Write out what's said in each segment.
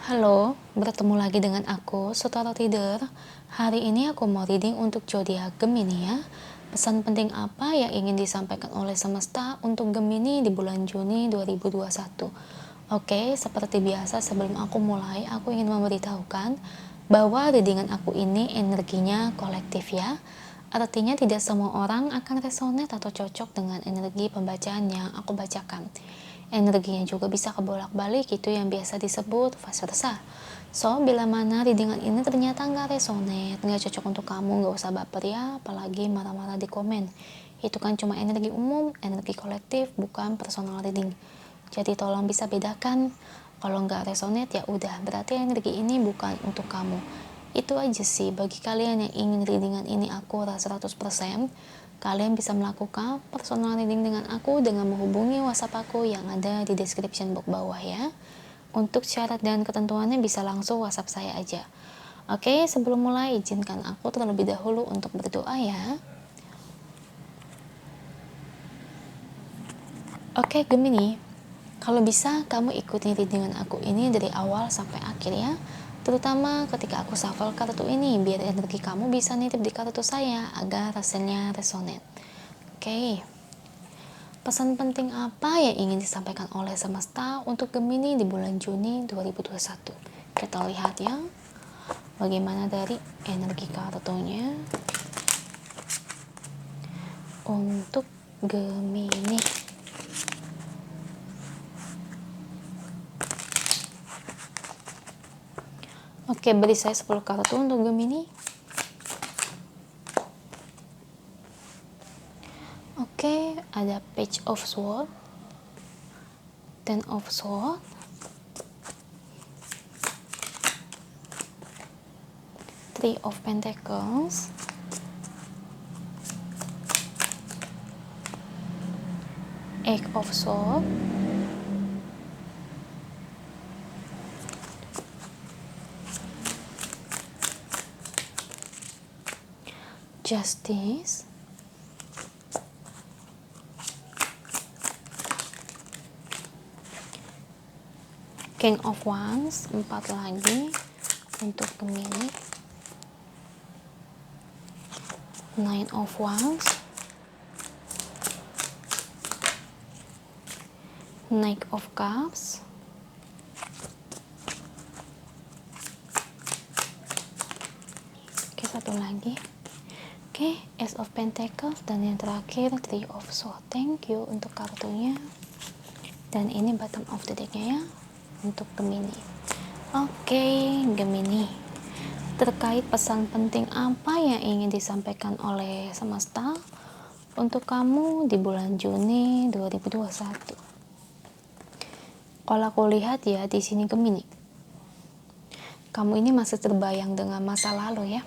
Halo, bertemu lagi dengan aku, Sutara Tider. Hari ini aku mau reading untuk zodiak Gemini ya. Pesan penting apa yang ingin disampaikan oleh semesta untuk Gemini di bulan Juni 2021? Oke, seperti biasa sebelum aku mulai, aku ingin memberitahukan bahwa readingan aku ini energinya kolektif ya. Artinya tidak semua orang akan resonate atau cocok dengan energi pembacaan yang aku bacakan. Energinya juga bisa kebolak-balik, itu yang biasa disebut vice versa. So, bila mana readingan ini ternyata nggak resonate, nggak cocok untuk kamu, nggak usah baper ya, apalagi marah-marah di komen. Itu kan cuma energi umum, energi kolektif, bukan personal reading. Jadi tolong bisa bedakan. Kalau nggak resonate ya udah, berarti energi ini bukan untuk kamu. Itu aja sih, bagi kalian yang ingin readingan ini akurat 100%, kalian bisa melakukan personal reading dengan aku dengan menghubungi WhatsApp aku yang ada di description box bawah ya. Untuk syarat dan ketentuannya bisa langsung WhatsApp saya aja. Oke, sebelum mulai izinkan aku terlebih dahulu untuk berdoa ya. Oke Gemini, kalau bisa kamu ikutin readingan aku ini dari awal sampai akhir ya. Terutama ketika aku shuffle kartu ini, biar energi kamu bisa nitip di kartu saya agar hasilnya resonate. Oke. Pesan penting apa yang ingin disampaikan oleh semesta untuk Gemini di bulan Juni 2021? Kita lihat ya, bagaimana dari energi kartunya untuk Gemini. Oke, beri saya 10 kartu untuk Gemini. Oke, ada Page of Swords, Ten of Swords, Three of Pentacles, Eight of Swords, Justice, King of Wands, 4 lagi untuk Gemini, Nine of Wands, Knight of Cups, oke satu lagi, oke Ace of Pentacles, dan yang terakhir Three of Swords. Thank you untuk kartunya, dan ini bottom of the decknya ya untuk Gemini. Oke Gemini, terkait pesan penting apa yang ingin disampaikan oleh semesta untuk kamu di bulan Juni 2021? Kalau aku lihat ya di sini Gemini, kamu ini masih terbayang dengan masa lalu ya,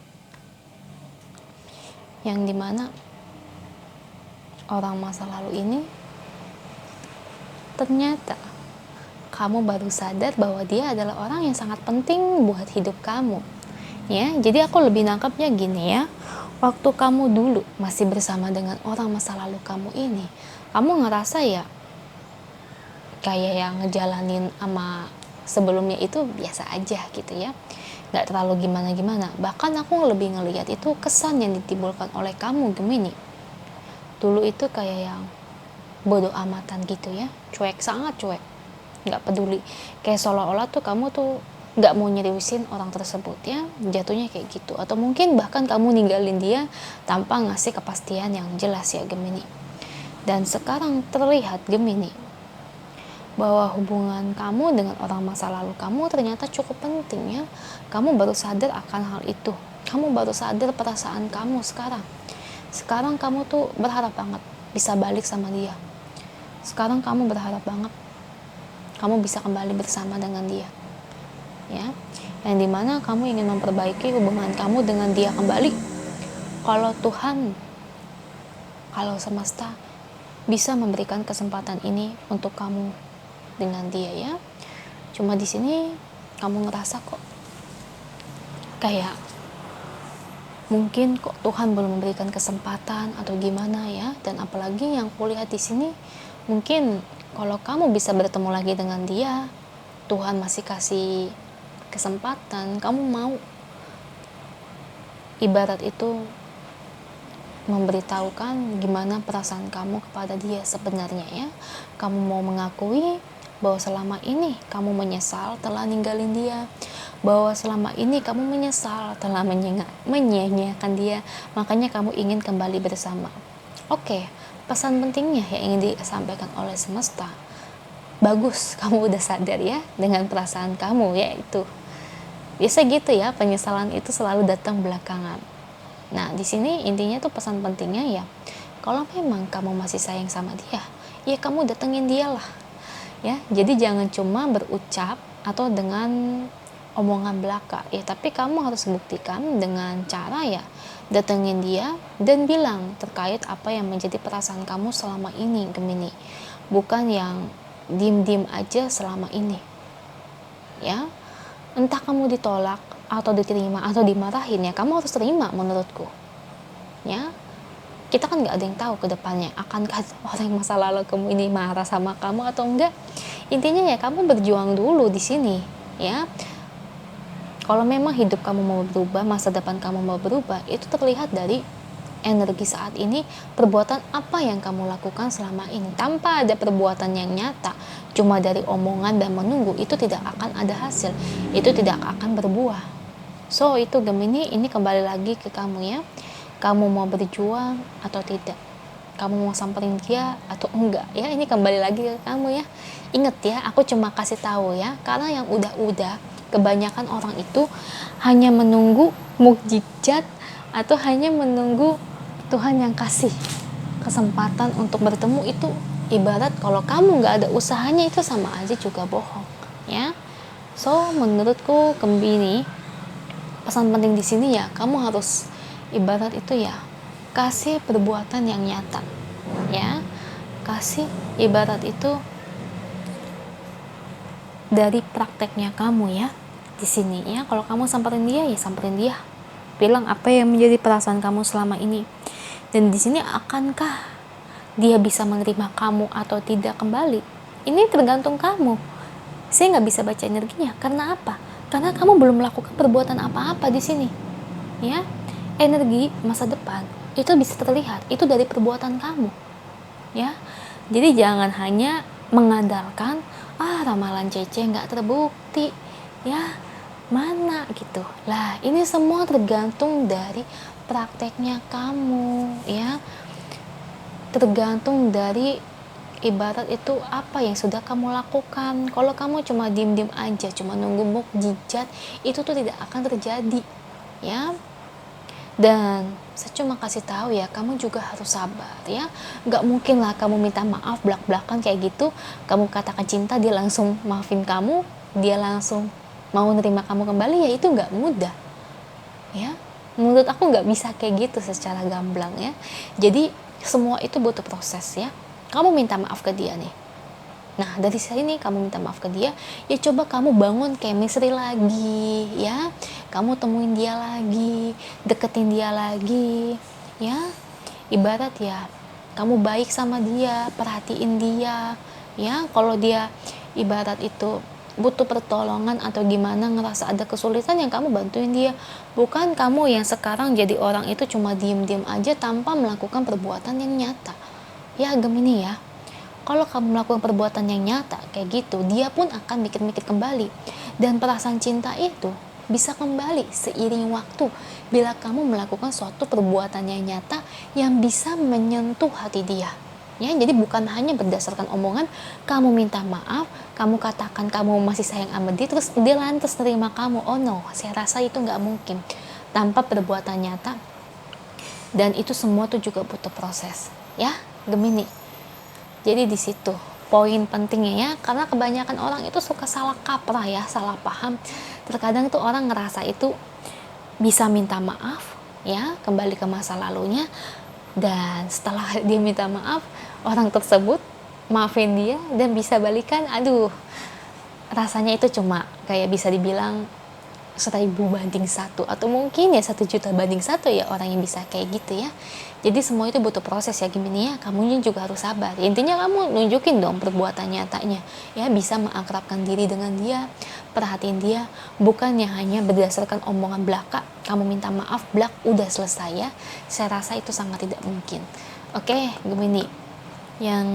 yang dimana orang masa lalu ini ternyata kamu baru sadar bahwa dia adalah orang yang sangat penting buat hidup kamu ya. Jadi aku lebih nangkapnya gini ya, waktu kamu dulu masih bersama dengan orang masa lalu kamu ini, kamu ngerasa ya kayak yang ngejalanin sama sebelumnya itu biasa aja gitu ya, nggak terlalu gimana-gimana. Bahkan aku lebih ngelihat itu kesan yang ditimbulkan oleh kamu Gemini dulu itu kayak yang bodoh amatan gitu ya, cuek, sangat cuek, nggak peduli, kayak seolah-olah tuh kamu tuh nggak mau nyeriusin orang tersebut ya, jatuhnya kayak gitu. Atau mungkin bahkan kamu ninggalin dia tanpa ngasih kepastian yang jelas ya Gemini. Dan sekarang terlihat Gemini bahwa hubungan kamu dengan orang masa lalu kamu ternyata cukup penting ya. Kamu baru sadar akan hal itu, kamu baru sadar perasaan kamu sekarang kamu tuh berharap banget bisa balik sama dia. Sekarang kamu berharap banget kamu bisa kembali bersama dengan dia ya, yang dimana kamu ingin memperbaiki hubungan kamu dengan dia kembali. Kalau Tuhan, kalau semesta bisa memberikan kesempatan ini untuk kamu dengan dia ya, cuma di sini kamu ngerasa kok kayak mungkin kok Tuhan belum memberikan kesempatan atau gimana ya. Dan apalagi yang kulihat di sini, mungkin kalau kamu bisa bertemu lagi dengan dia, Tuhan masih kasih kesempatan, kamu mau ibarat itu memberitahukan gimana perasaan kamu kepada dia sebenarnya ya. Kamu mau mengakui bahwa selama ini kamu menyesal telah ninggalin dia, bahwa selama ini kamu menyesal telah menyia-nyiakan dia, makanya kamu ingin kembali bersama. Oke, pesan pentingnya yang ingin disampaikan oleh semesta, bagus kamu udah sadar ya dengan perasaan kamu, yaitu biasa gitu ya, penyesalan itu selalu datang belakangan. Nah, di sini intinya tuh pesan pentingnya ya, kalau memang kamu masih sayang sama dia, ya kamu datengin dia lah. Ya, jadi jangan cuma berucap atau dengan omongan belaka ya, tapi kamu harus buktikan dengan cara ya datengin dia dan bilang terkait apa yang menjadi perasaan kamu selama ini, Gemini. Bukan yang diem-diem aja selama ini. Ya, entah kamu ditolak atau diterima atau dimarahin ya, kamu harus terima menurutku. Ya, kita kan nggak ada yang tahu ke depannya akankah orang yang masa lalu kamu ini marah sama kamu atau enggak. Intinya ya kamu berjuang dulu di sini ya. Kalau memang hidup kamu mau berubah, masa depan kamu mau berubah, itu terlihat dari energi saat ini, perbuatan apa yang kamu lakukan selama ini. Tanpa ada perbuatan yang nyata, cuma dari omongan dan menunggu, itu tidak akan ada hasil, itu tidak akan berbuah. So itu Gemini, ini kembali lagi ke kamu ya. Kamu mau berjuang atau tidak, kamu mau samperin dia atau enggak ya, ini kembali lagi ke kamu ya. Ingat ya, aku cuma kasih tahu ya, karena yang udah kebanyakan orang itu hanya menunggu mukjizat atau hanya menunggu Tuhan yang kasih kesempatan untuk bertemu. Itu ibarat kalau kamu nggak ada usahanya, itu sama aja juga bohong ya. So menurutku Gemini, pesan penting di sini ya, kamu harus ibarat itu ya, kasih perbuatan yang nyata ya, kasih ibarat itu dari prakteknya kamu ya di sini ya. Kalau kamu samperin dia ya samperin dia, bilang apa yang menjadi perasaan kamu selama ini, dan di sini akankah dia bisa menerima kamu atau tidak kembali, ini tergantung kamu. Saya nggak bisa baca energinya, karena apa? Karena kamu belum melakukan perbuatan apa-apa di sini ya. Energi masa depan itu bisa terlihat itu dari perbuatan kamu ya. Jadi jangan hanya mengandalkan ramalan Cece nggak terbukti ya, mana gitu lah. Ini semua tergantung dari prakteknya kamu ya, tergantung dari ibarat itu apa yang sudah kamu lakukan. Kalau kamu cuma diem-diem aja, cuma nunggu mukjizat, itu tuh tidak akan terjadi ya. Dan saya cuma kasih tahu ya, kamu juga harus sabar ya. Nggak mungkin lah kamu minta maaf belak-belakan kayak gitu, kamu katakan cinta dia langsung maafin kamu, dia langsung mau nerima kamu kembali, ya itu nggak mudah ya. Menurut aku nggak bisa kayak gitu secara gamblang ya. Jadi semua itu butuh proses ya. Kamu minta maaf ke dia nih, nah dari sini kamu minta maaf ke dia, ya coba kamu bangun chemistry lagi ya. Kamu temuin dia lagi, deketin dia lagi ya. Ibarat ya, kamu baik sama dia, perhatiin dia ya. Kalau dia ibarat itu butuh pertolongan atau gimana, ngerasa ada kesulitan, yang kamu bantuin dia. Bukan kamu yang sekarang jadi orang itu cuma diem-diem aja tanpa melakukan perbuatan yang nyata ya Gemini ya. Kalau kamu melakukan perbuatan yang nyata kayak gitu, dia pun akan mikir-mikir kembali. Dan perasaan cinta itu bisa kembali seiring waktu bila kamu melakukan suatu perbuatan yang nyata yang bisa menyentuh hati dia ya. Jadi bukan hanya berdasarkan omongan, kamu minta maaf, kamu katakan kamu masih sayang sama dia, terus dia lantas terima kamu. Oh no, saya rasa itu nggak mungkin tanpa perbuatan nyata. Dan itu semua tuh juga butuh proses ya Gemini. Jadi di situ poin pentingnya ya, karena kebanyakan orang itu suka salah kaprah ya, salah paham. Terkadang tuh orang ngerasa itu bisa minta maaf ya, kembali ke masa lalunya, dan setelah dia minta maaf, orang tersebut maafin dia dan bisa balikan. Aduh, rasanya itu cuma kayak bisa dibilang 1000 banding 1 atau mungkin ya 1 juta banding 1 ya orang yang bisa kayak gitu ya. Jadi semua itu butuh proses ya Gemini ya. Kamunya juga harus sabar. Intinya kamu nunjukin dong perbuatan nyatanya ya, bisa mengakrabkan diri dengan dia, perhatiin dia, bukannya hanya berdasarkan omongan belaka, kamu minta maaf, blak, udah selesai ya. Saya rasa itu sangat tidak mungkin. Oke, Gemini, yang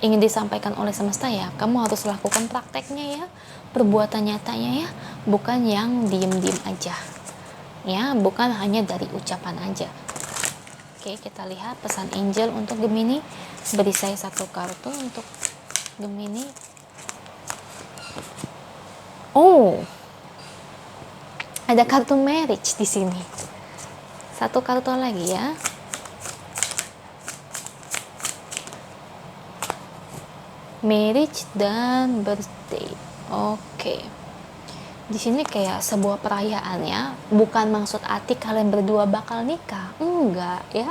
ingin disampaikan oleh semesta ya, kamu harus lakukan prakteknya ya, perbuatan nyatanya ya, bukan yang diem-diem aja ya, bukan hanya dari ucapan aja. Oke, kita lihat pesan angel untuk Gemini. Beri saya satu kartu untuk Gemini. Oh, ada kartu marriage di sini. Satu kartu lagi ya. Marriage dan birthday. Oke. Di sini kayak sebuah perayaan ya, bukan maksud arti kalian berdua bakal nikah, enggak ya.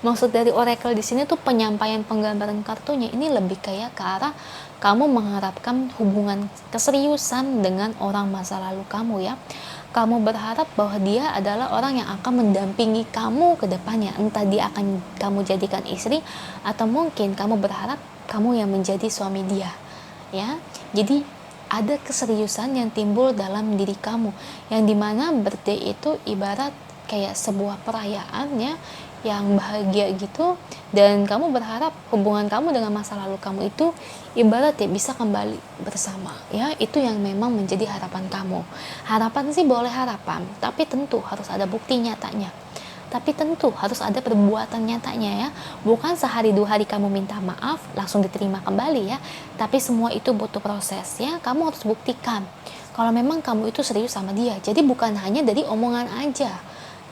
Maksud dari oracle di sini tuh penyampaian penggambaran kartunya ini lebih kayak ke arah kamu mengharapkan hubungan keseriusan dengan orang masa lalu kamu ya. Kamu berharap bahwa dia adalah orang yang akan mendampingi kamu ke depannya, entah dia akan kamu jadikan istri atau mungkin kamu berharap kamu yang menjadi suami dia ya. Jadi ada keseriusan yang timbul dalam diri kamu, yang dimana birthday itu ibarat kayak sebuah perayaan ya, yang bahagia gitu, dan kamu berharap hubungan kamu dengan masa lalu kamu itu ibarat ya bisa kembali bersama ya. Itu yang memang menjadi harapan kamu. Harapan sih boleh harapan, tapi tentu harus ada bukti nyatanya. Tapi tentu harus ada perbuatan nyatanya ya. Bukan sehari 2 hari kamu minta maaf langsung diterima kembali ya. Tapi semua itu butuh proses ya. Kamu harus buktikan kalau memang kamu itu serius sama dia. Jadi bukan hanya dari omongan aja,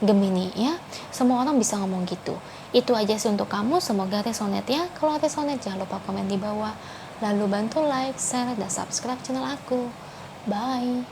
Gemini ya. Semua orang bisa ngomong gitu. Itu aja sih untuk kamu. Semoga resonate ya. Kalau resonate jangan lupa komen di bawah. Lalu bantu like, share, dan subscribe channel aku. Bye.